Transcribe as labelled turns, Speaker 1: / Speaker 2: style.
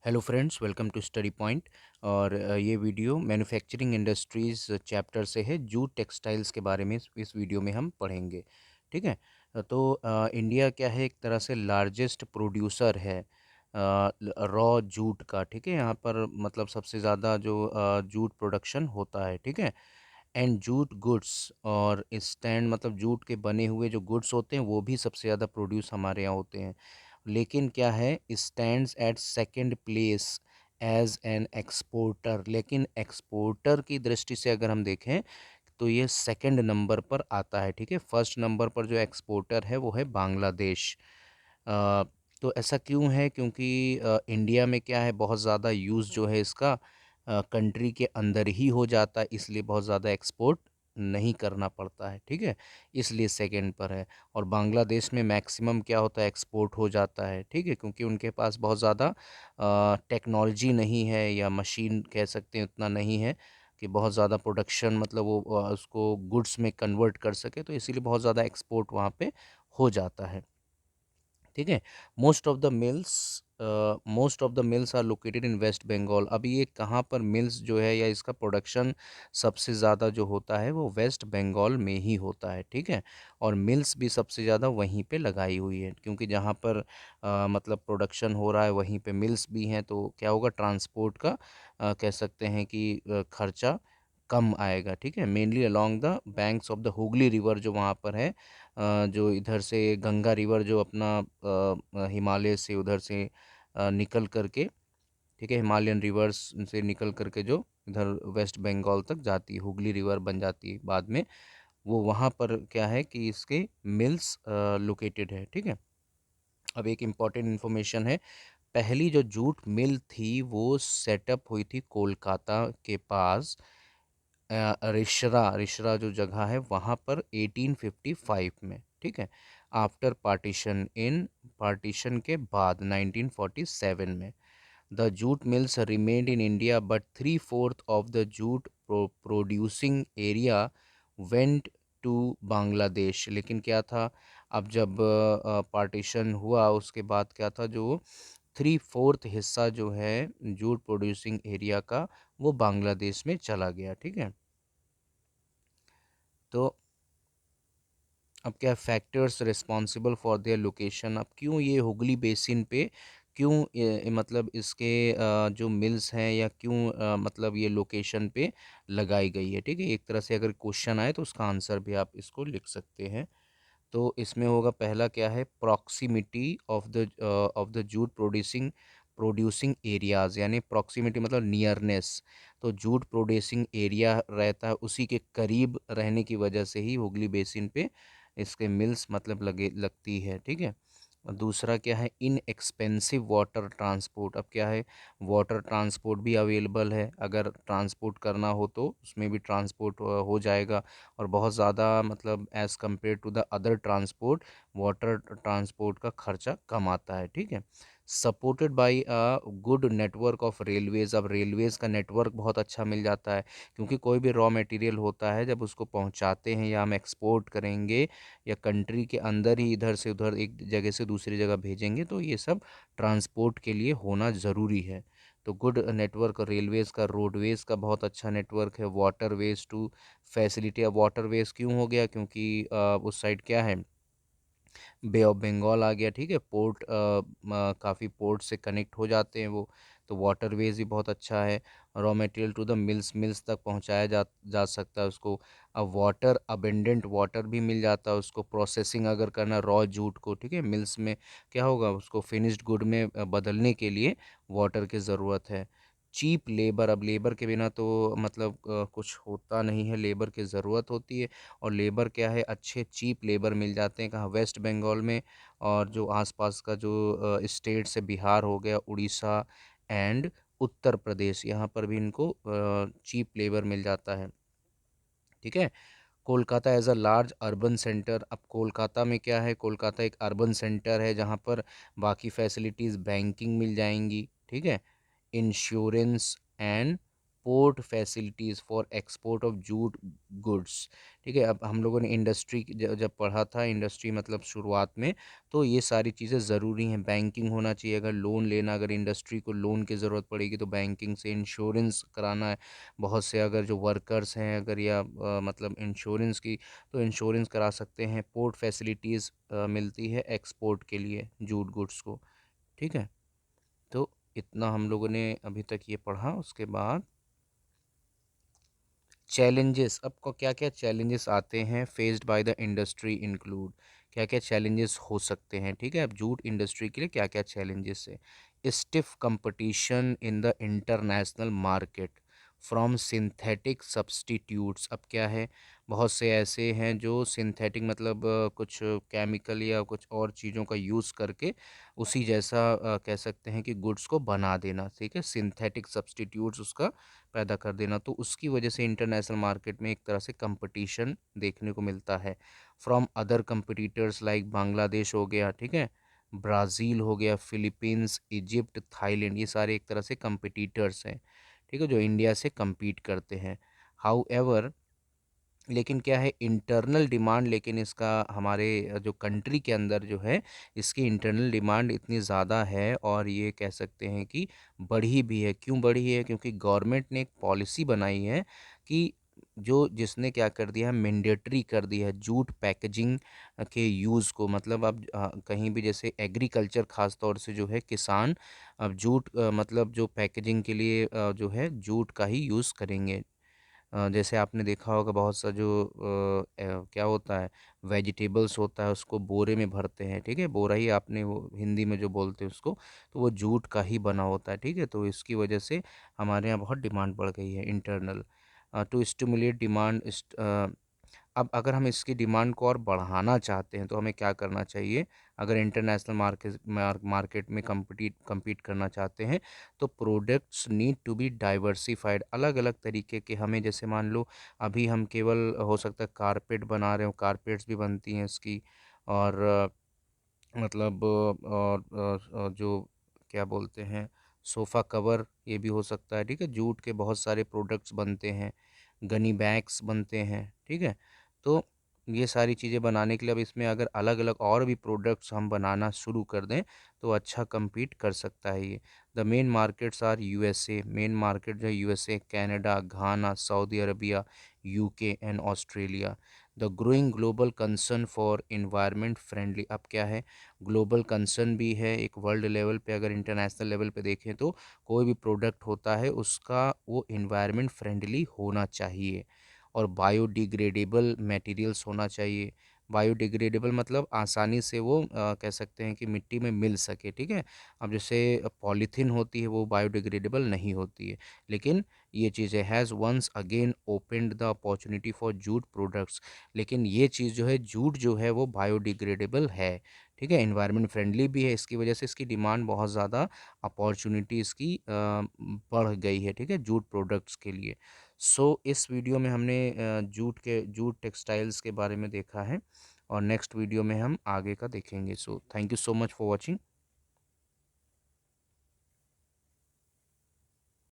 Speaker 1: Hello friends, welcome to Study Point. और ये video manufacturing industries chapter से है। जूट टेक्सटाइल्स के बारे में इस वीडियो में हम पढ़ेंगे। ठीक है। तो इंडिया क्या है, एक तरह से लार्जेस्ट प्रोड्यूसर है रॉ जूट का। ठीक है, यहाँ पर मतलब सबसे ज़्यादा जो जूट प्रोडक्शन होता है। ठीक है। एंड जूट गुड्स और स्टैंड मतलब जूट के बने हुए जो गुड्स होते हैं वो भी सबसे ज़्यादा प्रोड्यूस हमारे यहाँ होते हैं। लेकिन क्या है, stands at second place as an exporter. लेकिन एक्सपोर्टर की दृष्टि से अगर हम देखें तो ये सेकंड नंबर पर आता है। ठीक है, फर्स्ट नंबर पर जो एक्सपोर्टर है वो है बांग्लादेश। अ, तो ऐसा क्यों है? क्योंकि इंडिया में क्या है, बहुत ज़्यादा यूज़ जो है इसका कंट्री के अंदर ही हो जाता है, इसलिए बहुत ज़्यादा एक्सपोर्ट नहीं करना पड़ता है। ठीक है, इसलिए सेकंड पर है। और बांग्लादेश में मैक्सिमम क्या होता है, एक्सपोर्ट हो जाता है। ठीक है, क्योंकि उनके पास बहुत ज़्यादा टेक्नोलॉजी नहीं है, या मशीन कह सकते हैं उतना नहीं है कि बहुत ज़्यादा प्रोडक्शन मतलब वो उसको गुड्स में कन्वर्ट कर सके, तो इसीलिए बहुत ज़्यादा एक्सपोर्ट वहाँ पे हो जाता है। ठीक है। Most of the mills are located in West Bengal. अब ये कहाँ पर मिल्स जो है या इसका प्रोडक्शन सबसे ज़्यादा जो होता है वो वेस्ट बंगाल में ही होता है। ठीक है। और मिल्स भी सबसे ज़्यादा वहीं पे लगाई हुई है, क्योंकि जहाँ पर मतलब प्रोडक्शन हो रहा है वहीं पे मिल्स भी हैं, तो क्या होगा, ट्रांसपोर्ट का कह सकते हैं कि खर्चा कम आएगा। ठीक है, mainly along the banks of the Hooghly river जो वहाँ पर है, जो इधर से गंगा रिवर जो अपना हिमालय से उधर से निकल करके, ठीक है, हिमालयन रिवर्स से निकल करके जो इधर वेस्ट बंगाल तक जाती है, हुगली रिवर बन जाती है बाद में, वो वहाँ पर क्या है कि इसके मिल्स लोकेटेड है। ठीक है। अब एक इम्पॉर्टेंट इन्फॉर्मेशन है, पहली जो जूट मिल थी वो सेटअप हुई थी कोलकाता के पास, रिशरा रिशरा जो जगह है वहाँ पर 1855 में। ठीक है, आफ्टर पार्टीशन के बाद 1947 में। The jute mills remained in India but 3/4 of the jute producing area went to Bangladesh. लेकिन क्या था, अब जब पार्टीशन हुआ उसके बाद क्या था, जो 3/4 हिस्सा जो है जूट प्रोड्यूसिंग एरिया का वो बांग्लादेश में चला गया। ठीक है। तो अब क्या factors responsible for their location, अब क्यों ये हुगली बेसिन पे, क्यों मतलब इसके जो मिल्स हैं, या क्यों मतलब ये लोकेशन पे लगाई गई है। ठीक है, एक तरह से अगर क्वेश्चन आए तो उसका आंसर भी आप इसको लिख सकते हैं। तो इसमें होगा, पहला क्या है, proximity of the jute producing areas, यानी प्रॉक्सिमिटी मतलब नियरनेस। तो जूट प्रोड्यूसिंग एरिया रहता है, उसी के करीब रहने की वजह से ही हुगली बेसिन पे इसके मिल्स मतलब लगे लगती है। ठीक है। और दूसरा क्या है, इन एक्सपेंसिव वाटर ट्रांसपोर्ट। अब क्या है, वाटर ट्रांसपोर्ट भी अवेलेबल है, अगर ट्रांसपोर्ट करना हो तो उसमें भी ट्रांसपोर्ट हो जाएगा। और बहुत ज़्यादा मतलब as compare to the other transport, water transport का खर्चा कम आता है। ठीक है। Supported by a good network of railways. अब रेलवेज़ का नेटवर्क बहुत अच्छा मिल जाता है, क्योंकि कोई भी रॉ मटेरियल होता है जब उसको पहुंचाते हैं या हम एक्सपोर्ट करेंगे या कंट्री के अंदर ही इधर से उधर एक जगह से दूसरी जगह भेजेंगे, तो ये सब ट्रांसपोर्ट के लिए होना ज़रूरी है। तो गुड नेटवर्क रेलवेज़ का, रोडवेज़ का बहुत अच्छा नेटवर्क है, वाटरवेज़ टू फैसिलिटी। अब वाटरवेज़ क्यों हो गया, क्योंकि उस साइड क्या है, बे ऑफ बंगाल आ गया। ठीक है, पोर्ट काफ़ी पोर्ट से कनेक्ट हो जाते हैं वो, तो वाटरवेज भी बहुत अच्छा है। Raw material to the mills तक पहुंचाया जा सकता है उसको। अब वाटर अबेंडेंट वाटर भी मिल जाता है उसको, प्रोसेसिंग अगर करना रॉ जूट को, ठीक है, मिल्स में क्या होगा, उसको फिनिश्ड गुड में बदलने के लिए वाटर की ज़रूरत है। चीप लेबर, अब लेबर के बिना तो मतलब कुछ होता नहीं है, लेबर की ज़रूरत होती है। और लेबर क्या है, अच्छे चीप लेबर मिल जाते हैं कहाँ, वेस्ट बंगाल में। और जो आसपास का जो स्टेट्स है, बिहार हो गया, उड़ीसा एंड उत्तर प्रदेश, यहाँ पर भी इनको चीप लेबर मिल जाता है। ठीक है। Kolkata as a large urban centre. अब कोलकाता में क्या है, कोलकाता एक अर्बन सेंटर है जहाँ पर बाकी फैसिलिटीज़ बैंकिंग मिल जाएंगी। ठीक है, insurance and port facilities for export of jute goods. ठीक है, अब हम लोगों ने इंडस्ट्री जब पढ़ा था, इंडस्ट्री मतलब शुरुआत में, तो ये सारी चीज़ें ज़रूरी हैं। बैंकिंग होना चाहिए, अगर लोन लेना, अगर इंडस्ट्री को लोन की ज़रूरत पड़ेगी तो बैंकिंग से, इंश्योरेंस कराना है बहुत से, अगर जो वर्कर्स हैं अगर, या मतलब इंश्योरेंस की, तो इंश्योरेंस करा सकते हैं। पोर्ट फैसिलिटीज़ मिलती है एक्सपोर्ट के लिए जूट गुड्स को। ठीक है, तो इतना हम लोगों ने अभी तक ये पढ़ा। उसके बाद चैलेंजेस, अब को क्या क्या चैलेंजेस आते हैं faced by the industry include, क्या क्या चैलेंजेस हो सकते हैं। ठीक है, अब जूट इंडस्ट्री के लिए क्या क्या चैलेंजेस है। Stiff competition in the international market from synthetic substitutes. अब क्या है, बहुत से ऐसे हैं जो सिंथेटिक मतलब कुछ केमिकल या कुछ और चीज़ों का यूज़ करके उसी जैसा कह सकते हैं कि गुड्स को बना देना। ठीक है, सिंथेटिक सब्सटीट्यूट्स उसका पैदा कर देना, तो उसकी वजह से इंटरनेशनल मार्केट में एक तरह से कंपटीशन देखने को मिलता है from other competitors like Bangladesh हो गया, ठीक है, ब्राज़ील हो गया, फिलीपींस, इजिप्ट, थाईलैंड, ये सारे एक तरह से कंपटीटर्स हैं। ठीक है, जो इंडिया से compete करते हैं। हाउ एवर, लेकिन क्या है, इंटरनल डिमांड, लेकिन इसका हमारे जो कंट्री के अंदर जो है, इसकी इंटरनल डिमांड इतनी ज़्यादा है, और ये कह सकते हैं कि बढ़ी भी है। क्यों बढ़ी है? क्योंकि गवर्नमेंट ने एक पॉलिसी बनाई है कि जो जिसने क्या कर दिया है, मैंडेटरी कर दिया है जूट पैकेजिंग के यूज़ को। मतलब अब कहीं भी जैसे एग्रीकल्चर, ख़ास तौर से जो है किसान, अब जूट मतलब जो पैकेजिंग के लिए जो है जूट का ही यूज़ करेंगे। जैसे आपने देखा होगा बहुत सा जो क्या होता है, वेजिटेबल्स होता है, उसको बोरे में भरते हैं। ठीक है, बोरा ही आपने वो हिंदी में जो बोलते हैं उसको, तो वो जूट का ही बना होता है। ठीक है, तो इसकी वजह से हमारे यहाँ बहुत डिमांड बढ़ गई है इंटरनल। टू स्टिमुलेट डिमांड, अब अगर हम इसकी डिमांड को और बढ़ाना चाहते हैं तो हमें क्या करना चाहिए? अगर इंटरनेशनल मार्केट में compete करना चाहते हैं, तो products need to be diversified. अलग अलग तरीके के, हमें जैसे मान लो अभी हम केवल हो सकता है कारपेट बना रहे हो, कारपेट्स भी बनती हैं इसकी, और मतलब और जो क्या बोलते हैं, सोफ़ा कवर, ये भी हो सकता है। ठीक है, जूट के बहुत सारे प्रोडक्ट्स बनते हैं, गनी बैग्स बनते हैं। ठीक है, तो ये सारी चीज़ें बनाने के लिए अब इसमें अगर अलग अलग और भी प्रोडक्ट्स हम बनाना शुरू कर दें तो अच्छा compete कर सकता है ये। The main markets are USA, main market जो है USA, Canada, Ghana, Saudi Arabia, UK and Australia. The growing global concern for environment friendly, अब क्या है, ग्लोबल कंसर्न भी है एक वर्ल्ड लेवल पे, अगर इंटरनेशनल लेवल पे देखें तो कोई भी प्रोडक्ट होता है उसका वो इन्वायरमेंट फ्रेंडली होना चाहिए, और बायोडिग्रेडेबल मटेरियल्स होना चाहिए। बायोडिग्रेडेबल मतलब आसानी से वो कह सकते हैं कि मिट्टी में मिल सके। ठीक है, अब जैसे पॉलीथीन होती है वो बायोडिग्रेडेबल नहीं होती है, लेकिन ये चीज़ें has once again opened the opportunity for jute products, लेकिन ये चीज़ जो है, जूट जो है वो बायोडिग्रेडेबल है। ठीक है, इन्वायरमेंट फ्रेंडली भी है, इसकी वजह से इसकी डिमांड बहुत ज़्यादा, अपॉर्चुनिटी इसकी बढ़ गई है। ठीक है, जूट प्रोडक्ट्स के लिए। सो इस वीडियो में हमने जूट टेक्सटाइल्स के बारे में देखा है, और नेक्स्ट वीडियो में हम आगे का देखेंगे। So thank you so much for watching.